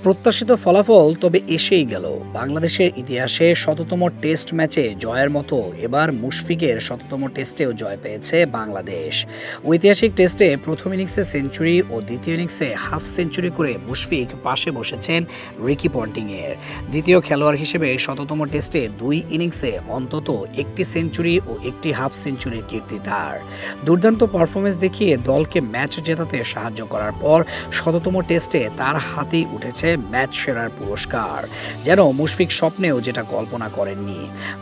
প্রত্যাশিত ফলাফল তবে এসেই গেল। বাংলাদেশের ইতিহাসে শততম টেস্ট ম্যাচে জয়ের মতো এবার মুশফিকের শততম টেস্টেও জয় পেয়েছে বাংলাদেশ। ঐতিহাসিক টেস্টে প্রথম ইনিংসে সেঞ্চুরি ও দ্বিতীয় ইনিংসে হাফ সেঞ্চুরি করে মুশফিক পাশে বসেছেন রিকি পন্টিংয়ের। দ্বিতীয় খেলোয়াড় হিসেবে শততম টেস্টে দুই ইনিংসে অন্তত একটি সেঞ্চুরি ও একটি হাফ সেঞ্চুরির কীর্তি তার। দুর্দান্ত পারফরমেন্স দেখিয়ে দলকে ম্যাচ জেতাতে সাহায্য করার পর শততম টেস্টে তার হাতেই উঠেছে ম্যাচ সেরার পুরস্কার। যেন মুশফিক স্বপ্নেও যেটা কল্পনা করেননি।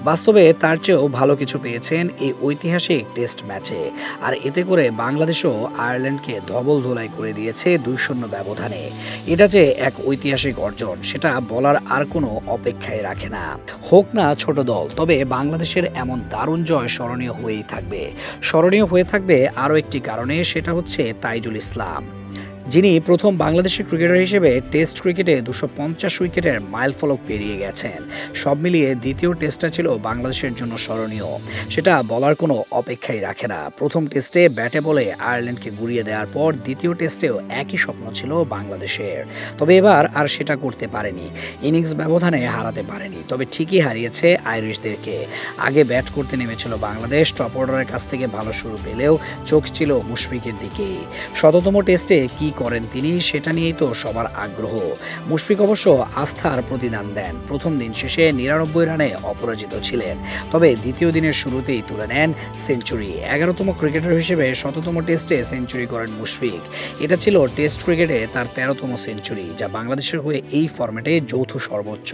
বাস্তবে তার চেয়েও ভালো কিছু পেয়েছেন এই ঐতিহাসিক টেস্ট ম্যাচে। আর এতে করে বাংলাদেশও আয়ারল্যান্ডকে ধবল ধোলাই করে দিয়েছে 2-0 ব্যবধানে। এটা যে এক ঐতিহাসিক অর্জন সেটা বলার আর কোনো অপেক্ষায় রাখে না। হোক না ছোট দল, তবে বাংলাদেশের এমন দারুণ জয় স্মরণীয় হয়েই থাকবে। স্মরণীয় হয়ে থাকবে আরও একটি কারণে, সেটা হচ্ছে তাইজুল ইসলাম, যিনি প্রথম বাংলাদেশি ক্রিকেটার হিসেবে টেস্ট ক্রিকেটে 250 উইকেটের মাইলফলক পেরিয়ে গেছেন। সব মিলিয়ে দ্বিতীয় টেস্টটা ছিল বাংলাদেশের জন্য স্মরণীয়, সেটা বলার কোনো অপেক্ষাই রাখে না। প্রথম টেস্টে ব্যাটে বলে আয়ারল্যান্ডকে গুড়িয়ে দেওয়ার পর দ্বিতীয় টেস্টেও একই স্বপ্ন ছিল বাংলাদেশের, তবে এবার আর সেটা করতে পারেনি। ইনিংস ব্যবধানে হারাতে পারেনি, তবে ঠিকই হারিয়েছে আইরিশদেরকে। আগে ব্যাট করতে নেমেছিল বাংলাদেশ, টপ অর্ডারের কাছ থেকে ভালো শুরু পেলেও চোখ ছিল মুশফিকের দিকেই। শততম টেস্টে কি করেন তিনি, সেটা নিয়েই তো সবার আগ্রহ। মুশফিক অবশ্য আস্থার প্রতিদান দেন। প্রথম দিন শেষে 99 রানে অপরাজিত ছিলেন, তবে দ্বিতীয় দিনের শুরুতেই তুলে নেন সেঞ্চুরি। 11তম ক্রিকেটার হিসেবে শততম টেস্টে সেঞ্চুরি করেন মুশফিক। এটা ছিল টেস্ট ক্রিকেটে তার 13তম সেঞ্চুরি, যা বাংলাদেশের হয়ে এই ফরম্যাটে যৌথ সর্বোচ্চ।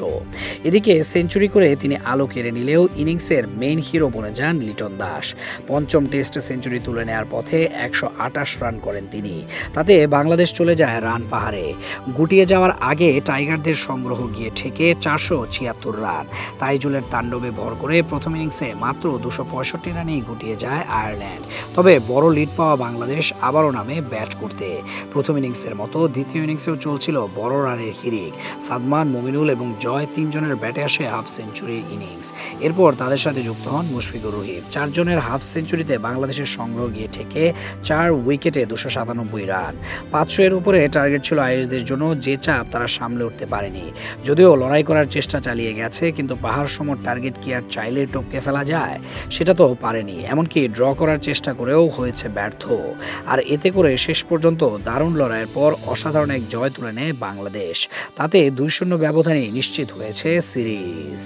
এদিকে সেঞ্চুরি করে তিনি আলো কেড়ে নিলেও ইনিংসের মেইন হিরো বনে যান লিটন দাস। পঞ্চম টেস্টে সেঞ্চুরি তুলে নেওয়ার পথে 128 রান করেন তিনি। তাতে বাংলাদেশ চলে যায় রান পাহাড়ে। গুটিয়ে যাওয়ার আগে টাইগারদের সংগ্রহ গিয়ে ঠেকে 476 রান। তাইজুলের তাণ্ডবে ভর করে প্রথম ইনিংসে মাত্র 265 রানেই গুটিয়ে যায় আয়ারল্যান্ড। তবে বড় লিড পাওয়া বাংলাদেশ আবারও নামে ব্যাট করতে। প্রথম ইনিংসের মতো দ্বিতীয় ইনিংসেও চলছিল বড় রানের হিড়িক। সাদমান, মুমিনুল এবং জয় তিনজনের ব্যাটে আসে হাফ সেঞ্চুরি ইনিংস। এরপর তাদের সাথে যুক্ত হন মুশফিকুর রহিম। 4 জনের হাফ সেঞ্চুরিতে বাংলাদেশের সংগ্রহ গিয়ে ঠেকে 4 উইকেটে 297 রান। 500 এর উপরে টার্গেট ছিল আইরিশদের জন্য, যে চাপ তারা সামলে উঠতে পারেনি। যদিও লড়াই করার চেষ্টা চালিয়ে গেছে, কিন্তু পাহাড় সম টার্গেট কি আর চাইলে টপকে ফেলা যায়? সেটা তো পারেনি। এমনকি ড্র করার চেষ্টা করেও হয়েছে ব্যর্থ। আর এতে করে শেষ পর্যন্ত দারুণ লড়াইয়ের পর অসাধারণ এক জয় তুলে নেয় বাংলাদেশ। তাতে 2-0 ব্যবধানে নিশ্চিত হয়েছে সিরিজ।